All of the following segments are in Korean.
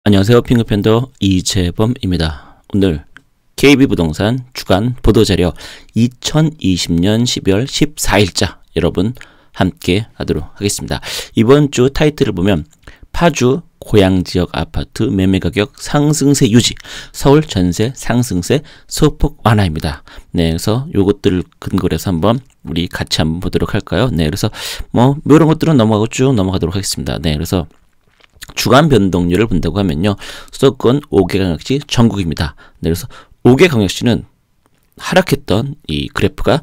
안녕하세요. 핑크팬더 이재범입니다. 오늘 KB부동산 주간 보도자료 2020년 12월 14일자 여러분 함께 하도록 하겠습니다. 이번 주 타이틀을 보면 파주 고양지역 아파트 매매가격 상승세 유지, 서울 전세 상승세 소폭 완화입니다. 네, 그래서 요것들을 근거로 해서 한번 우리 같이 한번 보도록 할까요? 네, 그래서 뭐 이런 것들은 넘어가고 쭉 넘어가도록 하겠습니다. 네, 그래서 주간 변동률을 본다고 하면요, 수도권 5개광역시 전국입니다. 네, 그래서 5개광역시는 하락했던 이 그래프가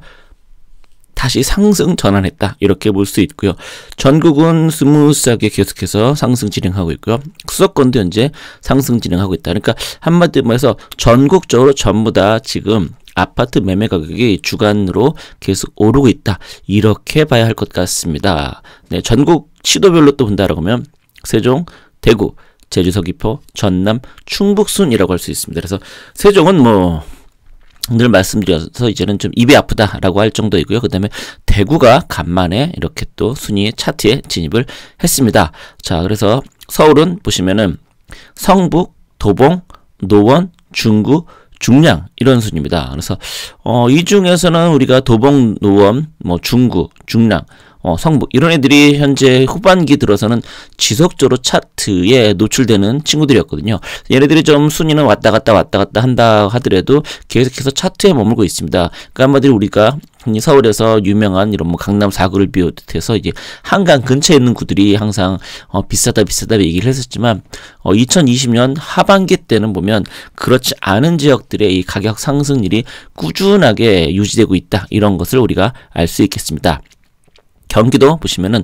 다시 상승 전환했다, 이렇게 볼 수 있고요. 전국은 스무스하게 계속해서 상승 진행하고 있고요. 수도권도 현재 상승 진행하고 있다. 그러니까 한마디로 말해서 전국적으로 전부 다 지금 아파트 매매 가격이 주간으로 계속 오르고 있다, 이렇게 봐야 할 것 같습니다. 네, 전국 시도별로 또 본다라고 하면 세종, 대구, 제주, 서귀포, 전남, 충북 순이라고 할 수 있습니다. 그래서 세종은 뭐 늘 말씀드려서 이제는 좀 입이 아프다라고 할 정도이고요. 그 다음에 대구가 간만에 이렇게 또 순위 차트에 진입을 했습니다. 자, 그래서 서울은 보시면은 성북, 도봉, 노원, 중구, 중량 이런 순입니다. 그래서 이 중에서는 우리가 도봉, 노원, 뭐 중구, 중량, 성북 이런 애들이 현재 후반기 들어서는 지속적으로 차트에 노출되는 친구들이었거든요. 얘네들이 좀 순위는 왔다 갔다 한다 하더라도 계속해서 차트에 머물고 있습니다. 그러니까 한마디로 우리가 서울에서 유명한 이런 뭐 강남 4구를 비롯해서 이제 한강 근처에 있는 구들이 항상 비싸다 얘기를 했었지만 2020년 하반기 때는 보면 그렇지 않은 지역들의 이 가격 상승률이 꾸준하게 유지되고 있다, 이런 것을 우리가 알 수 있겠습니다. 경기도 보시면은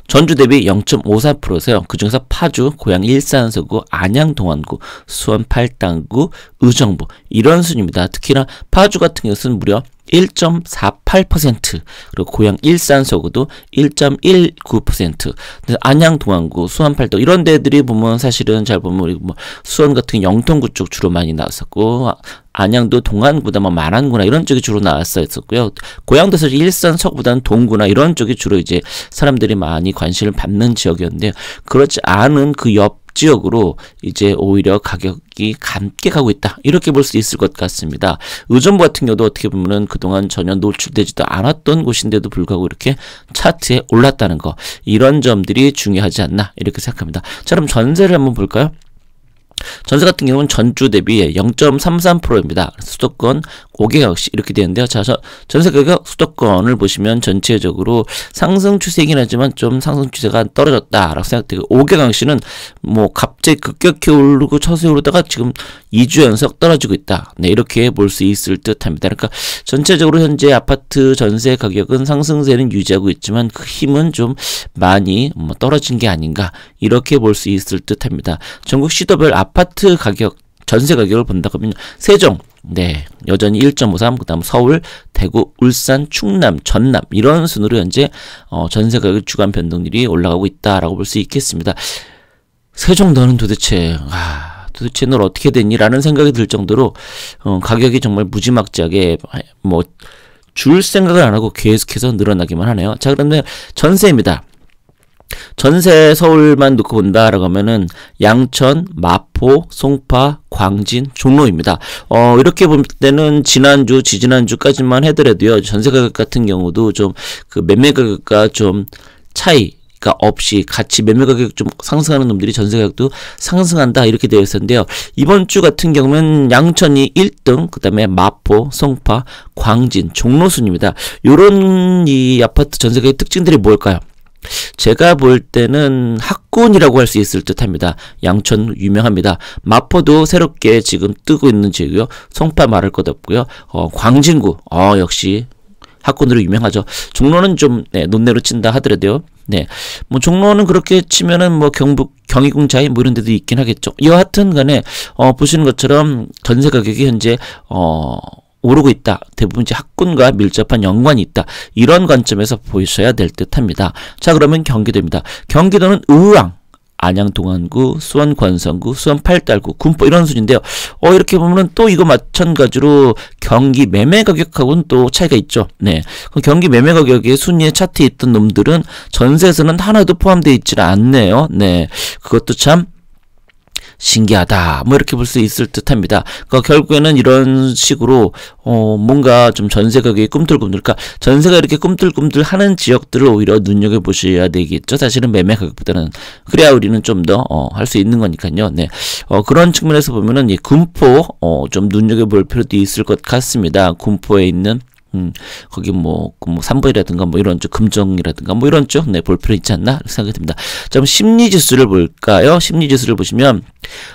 전주 대비 0.54%세요. 그 중에서 파주, 고양 일산 서구, 안양 동안구, 수원 팔당구, 의정부 이런 순입니다. 특히나 파주 같은 경우는 무려 1.48%, 그리고 고양 일산 서구도 1.19%. 안양 동안구, 수원 팔당 이런 데들이 보면 사실은 잘 보면 우리 뭐 수원 같은 영통구 쪽 주로 많이 나왔었고, 안양도 동안구나 뭐 만안구나 이런 쪽이 주로 나왔었고요. 고양도 사실 일산 서구보다는 동구나 이런 쪽이 주로 이제 사람들이 많이 관심을 받는 지역이었는데, 그렇지 않은 그 옆 지역으로 이제 오히려 가격이 감게 가고 있다, 이렇게 볼 수 있을 것 같습니다. 의정부 같은 경우도 어떻게 보면은 그동안 전혀 노출되지도 않았던 곳인데도 불구하고 이렇게 차트에 올랐다는 거, 이런 점들이 중요하지 않나 이렇게 생각합니다. 자, 그럼 전세를 한번 볼까요? 전세 같은 경우는 전주 대비 0.33%입니다. 수도권 5개광역시 이렇게 되는데요. 자, 전세 가격 수도권을 보시면 전체적으로 상승 추세이긴 하지만 좀 상승 추세가 떨어졌다라고 생각되고, 5개광역시는 뭐 갑자기 급격히 오르고 처세 오르다가 지금 2주 연속 떨어지고 있다. 네, 이렇게 볼 수 있을 듯합니다. 그러니까 전체적으로 현재 아파트 전세 가격은 상승세는 유지하고 있지만 그 힘은 좀 많이 떨어진 게 아닌가, 이렇게 볼 수 있을 듯합니다. 전국 시도별 아파트 가격, 전세 가격을 본다고 하면 세종, 네, 여전히 1.53, 그 다음 서울, 대구, 울산, 충남, 전남 이런 순으로 현재 전세 가격 주간 변동률이 올라가고 있다라고 볼 수 있겠습니다. 세종 너는 도대체 널 어떻게 됐니? 라는 생각이 들 정도로 가격이 정말 무지막지하게 뭐 줄 생각을 안 하고 계속해서 늘어나기만 하네요. 자, 그런데 전세입니다. 전세 서울만 놓고 본다라고 하면은 양천, 마포, 송파, 광진, 종로입니다. 이렇게 볼 때는 지난주, 지지난주까지만 해더라도요, 전세 가격 같은 경우도 좀 그 매매 가격과 좀 차이가 없이 같이 매매 가격 좀 상승하는 놈들이 전세 가격도 상승한다, 이렇게 되어 있었는데요. 이번 주 같은 경우는 양천이 1등, 그 다음에 마포, 송파, 광진, 종로 순입니다. 요런 이 아파트 전세 가격 특징들이 뭘까요? 제가 볼 때는 학군이라고 할 수 있을 듯 합니다. 양천 유명합니다. 마포도 새롭게 지금 뜨고 있는 지역이고요. 송파 말할 것 없고요. 광진구, 역시 학군으로 유명하죠. 종로는 좀 논내로 친다 하더라도요. 네, 뭐 종로는 그렇게 치면은 뭐 경희궁자이 뭐 이런 데도 있긴 하겠죠. 여하튼 간에 보시는 것처럼 전세 가격이 현재 오르고 있다. 대부분 이제 학군과 밀접한 연관이 있다. 이런 관점에서 보셔야 될 듯합니다. 자, 그러면 경기도입니다. 경기도는 의왕, 안양 동안구, 수원 권성구, 수원 팔달구, 군포 이런 순인데요. 이렇게 보면은 또 이거 마찬가지로 경기 매매 가격하고는 또 차이가 있죠. 네. 경기 매매 가격의 순위에 차트에 있던 놈들은 전세에서는 하나도 포함되어 있지 않네요. 네. 그것도 참 신기하다. 뭐 이렇게 볼 수 있을 듯합니다. 그러니까 결국에는 이런 식으로 뭔가 좀 전세 가격이 꿈틀꿈틀, 그러니까 전세가 이렇게 꿈틀꿈틀 하는 지역들을 오히려 눈여겨 보셔야 되겠죠. 사실은 매매 가격보다는. 그래야 우리는 좀 더 할 수 있는 거니까요. 네. 그런 측면에서 보면은 이 군포 좀 눈여겨 볼 필요도 있을 것 같습니다. 군포에 있는 거기 뭐 3번이라든가 뭐 이런 쪽, 금정이라든가 뭐 이런 쪽, 네, 볼 필요 있지 않나 생각이 듭니다. 자, 그럼 심리지수를 볼까요? 심리지수를 보시면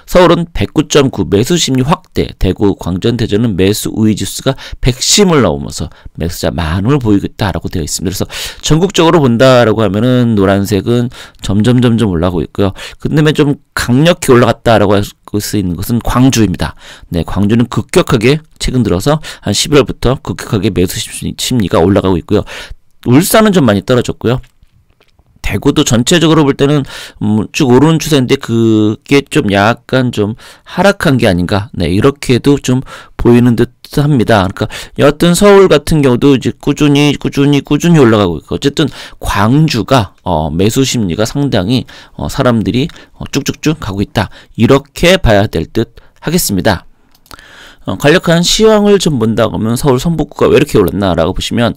서울은 109.9 매수 심리 확대, 대구, 광전, 대전은 매수 우위 지수가 110을 넘어서 매수자 많음을 보이고 있다라고 되어 있습니다. 그래서 전국적으로 본다라고 하면은 노란색은 점점 올라가고 있고요. 근데 좀 강력히 올라갔다라고 할 수 있는 것은 광주입니다. 네, 광주는 급격하게 최근 들어서 한 11월부터 급격하게 매수 심리가 올라가고 있고요. 울산은 좀 많이 떨어졌고요. 대구도 전체적으로 볼 때는 쭉 오르는 추세인데 그게 좀 약간 좀 하락한 게 아닌가. 네, 이렇게도 좀 보이는 듯 합니다. 그러니까 여하튼 서울 같은 경우도 이제 꾸준히 올라가고 있고, 어쨌든 광주가 매수 심리가 상당히 사람들이 쭉쭉쭉 가고 있다. 이렇게 봐야 될 듯 하겠습니다. 간략한 시황을 좀 본다고 하면 서울 성북구가 왜 이렇게 올랐나라고 보시면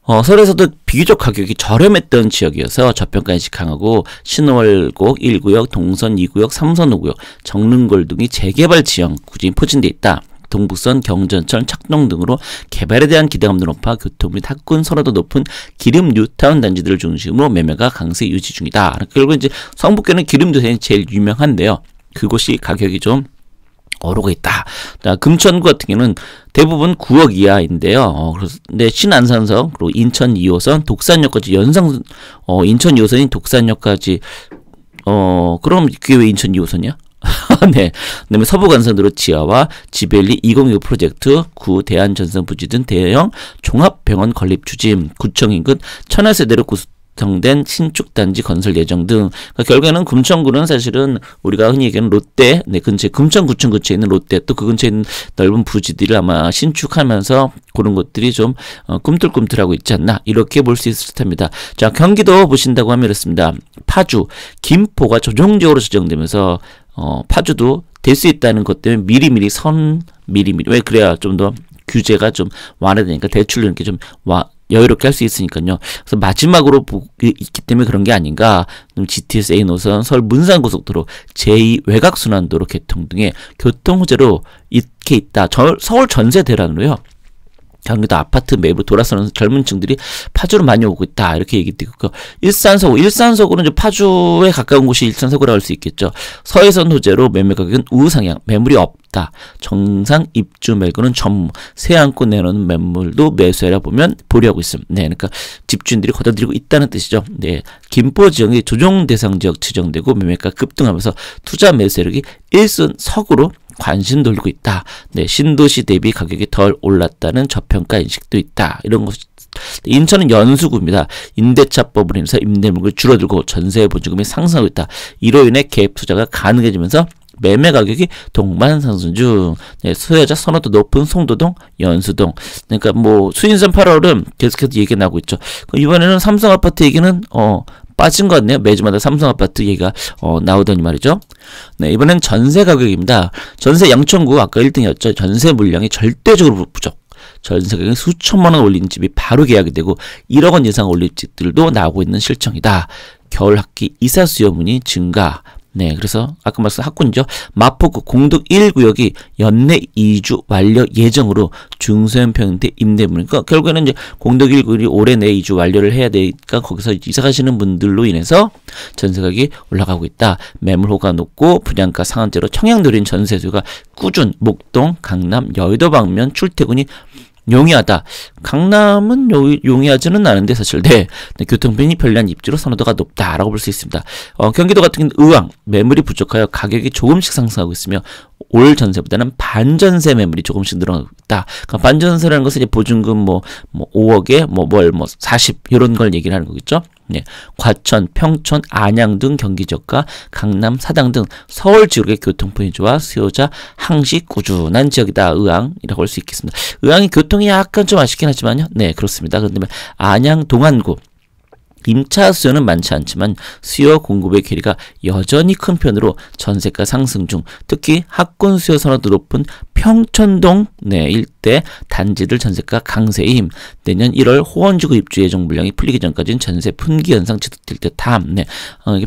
서울에서도 비교적 가격이 저렴했던 지역이어서 저평가 인식 강하고 신월곡 1구역, 동선 2구역, 삼선 5구역, 정릉골 등이 재개발 지형 꾸준히 포진돼 있다. 동북선, 경전철, 착동 등으로 개발에 대한 기대감도 높아 교통 및 학군 선호도 높은 기름 뉴타운 단지들을 중심으로 매매가 강세 유지 중이다. 그리고 이제 성북교는 기름 뉴타운이 제일 유명한데요. 그곳이 가격이 좀 오르고 있다. 금천구 같은 경우는 대부분 9억 이하인데요. 근데 신안산선, 그리고 인천 2호선, 독산역까지 인천 2호선이 독산역까지, 그럼 그게 왜 인천 2호선이야? 네. 그다음에 서부간선도로 지하와 지벨리 2025 프로젝트, 구 대한전선 부지 등 대형 종합병원 건립 추진, 구청 인근 천하세대로 구성된 신축 단지 건설 예정 등. 그러니까 결국에는 금천구는 사실은 우리가 흔히 얘기하는 롯데, 네, 근처에 금천구청 근처에 있는 롯데, 또 그 근처에 있는 넓은 부지들을 아마 신축하면서 그런 것들이 좀 꿈틀꿈틀하고 있지 않나, 이렇게 볼 수 있을 듯합니다. 자, 경기도 보신다고 하면 이렇습니다. 파주, 김포가 조정적으로 지정되면서 파주도 될 수 있다는 것 때문에 미리미리 왜 그래야 좀 더 규제가 좀 완화되니까 대출로 이렇게 좀 여유롭게 할 수 있으니까요. 그래서 마지막으로 있기 때문에 그런 게 아닌가. GTS A 노선, 서울 문산고속도로, 제2 외곽순환도로 개통 등의 교통 호재로 이렇게 있다. 서울 전세 대란으로요. 경기도 아파트 매입으로 돌아서는 젊은 층들이 파주로 많이 오고 있다. 이렇게 얘기되고, 일산서구는 이제 파주에 가까운 곳이 일산서구라고 할 수 있겠죠. 서해선 호재로 매매 가격은 우상향, 매물이 없다. 정상 입주 말고는 전무, 새 안고 내놓는 매물도 매수해라 보면 보류하고 있습니다. 네, 그러니까 집주인들이 걷어들이고 있다는 뜻이죠. 네, 김포 지역이 조정 대상 지역 지정되고 매매가 급등하면서 투자 매수력이 1순 석으로 관심 돌리고 있다. 네, 신도시 대비 가격이 덜 올랐다는 저평가 인식도 있다. 이런 것. 인천은 연수구입니다. 임대차법으로 인해서 임대물건이 줄어들고 전세 보증금이 상승하고 있다. 이로 인해 갭 투자가 가능해지면서 매매 가격이 동반 상승 중. 네, 소유자 선호도 높은 송도동, 연수동. 그러니까 뭐 수인선 8월은 계속해서 얘기가 나오고 있죠. 이번에는 삼성 아파트 얘기는 빠진 것 같네요. 매주마다 삼성 아파트 얘기가 나오더니 말이죠. 네, 이번엔 전세 가격입니다. 전세 양천구 아까 1등이었죠. 전세 물량이 절대적으로 부족. 전세 가격이 수천만 원 올린 집이 바로 계약이 되고 1억 원 이상 올린 집들도 나오고 있는 실정이다. 겨울 학기 이사 수요문이 증가. 네, 그래서 아까 말씀 학군이죠. 마포구 공덕 1구역이 연내 2주 완료 예정으로 중소형 평대 임대물. 그러니까 결국에는 이제 공덕 1구역이 올해 내 2주 완료를 해야 되니까 거기서 이사 가시는 분들로 인해서 전세 가격이 올라가고 있다. 매물호가 높고 분양가 상한제로 청약노린 전세 수요가 꾸준. 목동, 강남, 여의도 방면 출퇴근이 용이하다. 강남은 용이하지는 않은데 사실 네, 교통편이 편리한 입지로 선호도가 높다라고 볼 수 있습니다. 경기도 같은 경우는 의왕 매물이 부족하여 가격이 조금씩 상승하고 있으며 올 전세보다는 반전세 매물이 조금씩 늘어나고 있다. 그러니까 반전세라는 것은 이제 보증금 뭐 5억에 40 이런 걸 얘기를 하는 거겠죠. 네, 과천, 평촌, 안양 등 경기 지역과 강남, 사당 등 서울 지역의 교통편이 좋아 수요자 항시 꾸준한 지역이다. 의왕이라고 할 수 있겠습니다. 의왕이 교통이 약간 좀 아쉽긴 하지만요. 네, 그렇습니다. 그런데 안양, 동안구 임차 수요는 많지 않지만 수요 공급의 괴리가 여전히 큰 편으로 전세가 상승 중, 특히 학군 수요 선호도 높은 평촌동 일대 단지들 전세가 강세의 힘. 내년 1월 호원지구 입주 예정 물량이 풀리기 전까지는 전세 분기 현상 지속될 듯함.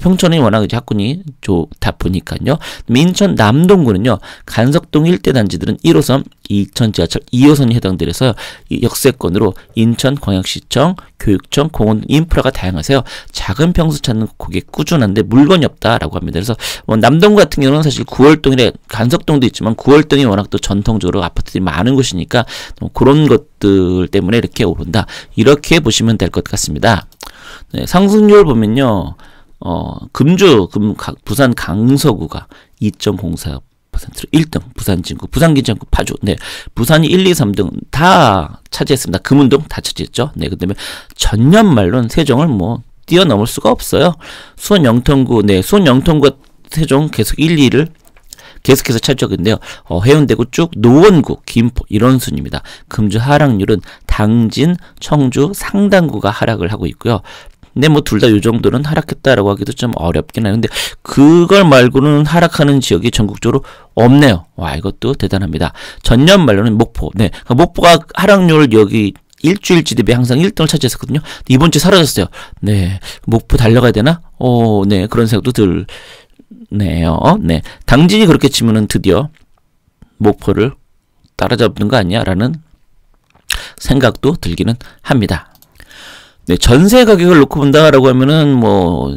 평촌이 워낙 이제 학군이 좋다 보니까요. 인천 남동구는요, 간석동 일대 단지들은 1호선, 이천 지하철 2호선이 해당되어서 역세권으로 인천광역시청, 교육청, 공원 인프라가 다양하세요. 작은 평수 찾는 고객 꾸준한데 물건이 없다라고 합니다. 그래서 남동구 같은 경우는 사실 구월동이래, 간석동도 있지만 구월동이 워낙 또 전통적으로 아파트들이 많은 곳이니까 그런 것들 때문에 이렇게 오른다, 이렇게 보시면 될 것 같습니다. 상승률 보면요, 부산 강서구가 2.04%로 1등, 부산 진구, 부산 김천구, 파주, 부산이 1, 2, 3등 다 차지했습니다. 금운동 다 차지했죠. 그다음에 전년 말로는 세종을 뛰어넘을 수가 없어요. 수원 영통구, 수원 영통구가 세종 계속 1, 2를 계속해서 차지하고 있는데요. 해운대구 쭉 노원구, 김포 이런 순입니다. 금주 하락률은 당진, 청주, 상당구가 하락을 하고 있고요. 근데 둘 다 요 정도는 하락했다라고 하기도 좀 어렵긴 하는데, 그걸 말고는 하락하는 지역이 전국적으로 없네요. 와, 이것도 대단합니다. 전년 말로는 목포, 목포가 하락률 여기 일주일치 대비 항상 1등을 차지했었거든요. 이번 주에 사라졌어요. 목포 달려가야 되나? 그런 생각도 들네요. 당진이 그렇게 치면은 드디어 목포를 따라잡는 거 아니야? 라는 생각도 들기는 합니다. 전세 가격을 놓고 본다라고 하면은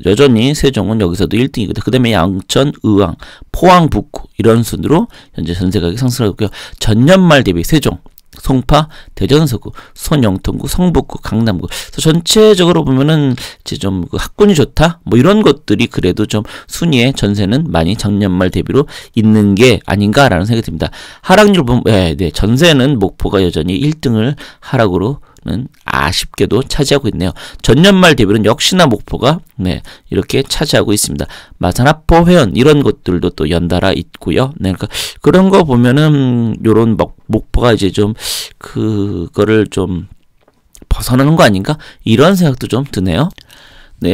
여전히 세종은 여기서도 1등이거든요. 그 다음에 양천, 의왕, 포항, 북구 이런 순으로 현재 전세 가격이 상승하고 있고요. 전년 말 대비 세종, 송파, 대전 서구, 수원 영통구, 성북구, 강남구. 그래서 전체적으로 보면은 이제 좀 학군이 좋다, 이런 것들이 그래도 좀 순위에 전세는 많이 작년 말 대비로 있는 게 아닌가라는 생각이 듭니다. 하락률 보면 전세는 목포가 여전히 1등을 하락으로 아쉽게도 차지하고 있네요. 전년 말 대비는 역시나 목포가 이렇게 차지하고 있습니다. 마산, 하포, 회원 이런 것들도 또 연달아 있고요. 그러니까 그런 거 보면은 요런 목포가 이제 좀 그거를 좀 벗어나는 거 아닌가, 이런 생각도 좀 드네요.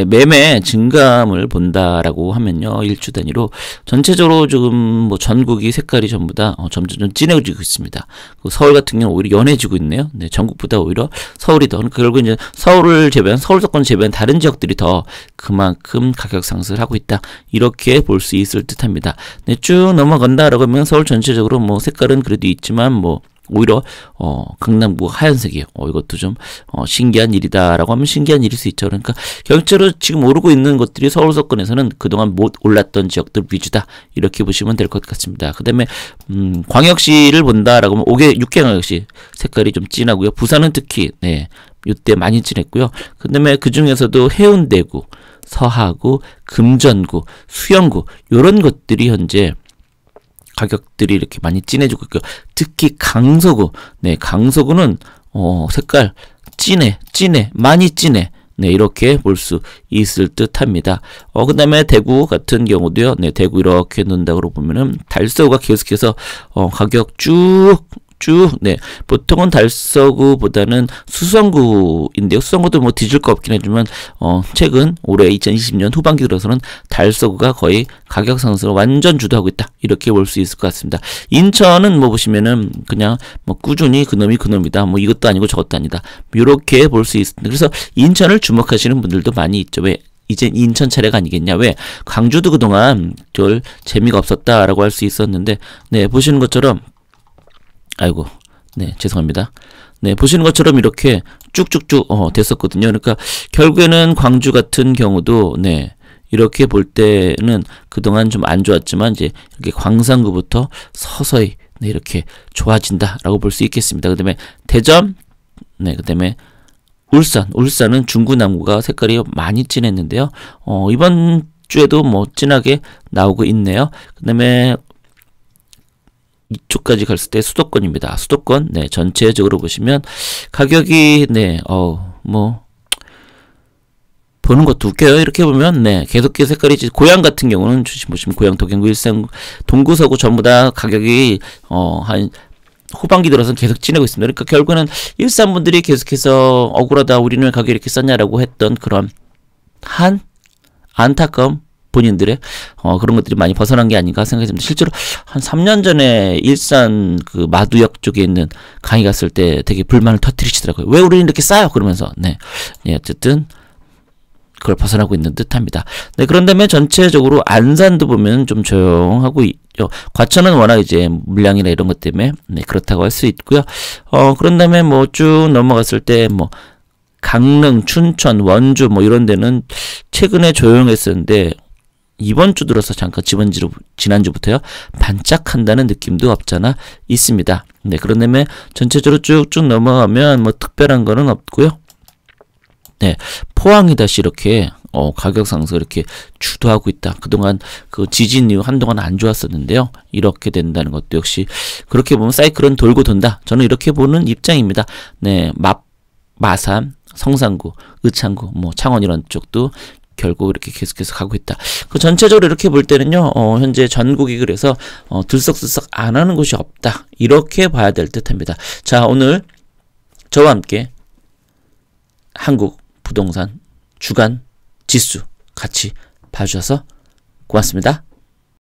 매매 증감을 본다라고 하면요, 일주 단위로 전체적으로 지금 전국이 색깔이 전부 다 점점 좀 진해지고 있습니다. 서울 같은 경우는 오히려 연해지고 있네요. 전국보다 오히려 서울이 더, 결국 이제 서울을 제외한, 서울 서권 제외한 다른 지역들이 더 그만큼 가격 상승을 하고 있다, 이렇게 볼 수 있을 듯합니다. 쭉 넘어간다라고 하면 서울 전체적으로 색깔은 그래도 있지만 오히려 강남구 하얀색이에요. 이것도 좀 신기한 일이다라고 하면 신기한 일일 수 있죠. 그러니까 결제로 지금 오르고 있는 것들이 서울 서권에서는 그동안 못 올랐던 지역들 위주다, 이렇게 보시면 될 것 같습니다. 그 다음에 광역시를 본다라고 하면 6개 광역시 색깔이 좀 진하고요. 부산은 특히 이때 많이 진했고요. 그 다음에 그 중에서도 해운대구, 서하구, 금전구, 수영구 이런 것들이 현재 가격들이 이렇게 많이 진해지고 있고요. 특히 강서구, 강서구는 색깔 많이 진해. 이렇게 볼 수 있을 듯 합니다. 그 다음에 대구 같은 경우도요. 대구 이렇게 놓는다고 보면은 달서구가 계속해서 가격 쭉 보통은 달서구보다는 수성구인데요. 수성구도 뒤질 거 없긴 하지만 최근 올해 2020년 후반기 들어서는 달서구가 거의 가격 상승을 완전 주도하고 있다, 이렇게 볼 수 있을 것 같습니다. 인천은 보시면은 그냥 꾸준히 그놈이 그놈이다, 이것도 아니고 저것도 아니다, 이렇게 볼 수 있습니다. 그래서 인천을 주목하시는 분들도 많이 있죠. 왜? 이젠 인천 차례가 아니겠냐. 왜? 광주도 그동안 별 재미가 없었다라고 할 수 있었는데, 보시는 것처럼 죄송합니다. 보시는 것처럼 이렇게 쭉쭉쭉 됐었거든요. 그러니까 결국에는 광주 같은 경우도 이렇게 볼 때는 그동안 좀 안 좋았지만 이제 이렇게 광산구부터 서서히 이렇게 좋아진다라고 볼 수 있겠습니다. 그다음에 대전, 그다음에 울산은 중구난구가 색깔이 많이 진했는데요. 이번 주에도 진하게 나오고 있네요. 그다음에 이쪽까지 갔을 때 수도권입니다. 수도권, 전체적으로 보시면 가격이, 보는 것도 웃겨요. 이렇게 보면, 계속해서 색깔이, 고양 같은 경우는 보시면 고양, 도경구, 일산, 동구, 서구 전부 다 가격이, 한, 후반기 들어서 계속 진하고 있습니다. 그러니까 결국에는 일산 분들이 계속해서 억울하다, 우리는 가격 이렇게 쌌냐라고 했던 그런 안타까움, 본인들의 그런 것들이 많이 벗어난 게 아닌가 생각이 듭니다. 실제로 한 3년 전에 일산 그 마두역 쪽에 있는 강의 갔을 때 되게 불만을 터뜨리시더라고요. 왜 우리는 이렇게 싸요? 그러면서 네, 어쨌든 그걸 벗어나고 있는 듯합니다. 네, 그런 다음에 전체적으로 안산도 보면 좀 조용하고 있죠. 과천은 워낙 이제 물량이나 이런 것 때문에 네, 그렇다고 할 수 있고요. 그런 다음에 뭐 쭉 넘어갔을 때 뭐 강릉, 춘천, 원주 뭐 이런 데는 최근에 조용했었는데 이번 주 들어서 잠깐 지난주부터요 반짝한다는 느낌도 없잖아 있습니다. 네, 그런 다음에 전체적으로 쭉쭉 넘어가면 뭐 특별한 거는 없고요. 네, 포항이 다시 이렇게 가격 상승 이렇게 주도하고 있다. 그동안 그 지진 이후 한동안 안 좋았었는데요. 이렇게 된다는 것도 역시 그렇게 보면 사이클은 돌고 돈다. 저는 이렇게 보는 입장입니다. 네, 마산, 성산구, 의창구, 뭐 창원 이런 쪽도 결국 이렇게 계속해서 가고 있다. 그 전체적으로 이렇게 볼 때는요, 현재 전국이 그래서 들썩들썩 안 하는 곳이 없다. 이렇게 봐야 될 듯합니다. 자, 오늘 저와 함께 한국 부동산 주간 지수 같이 봐주셔서 고맙습니다.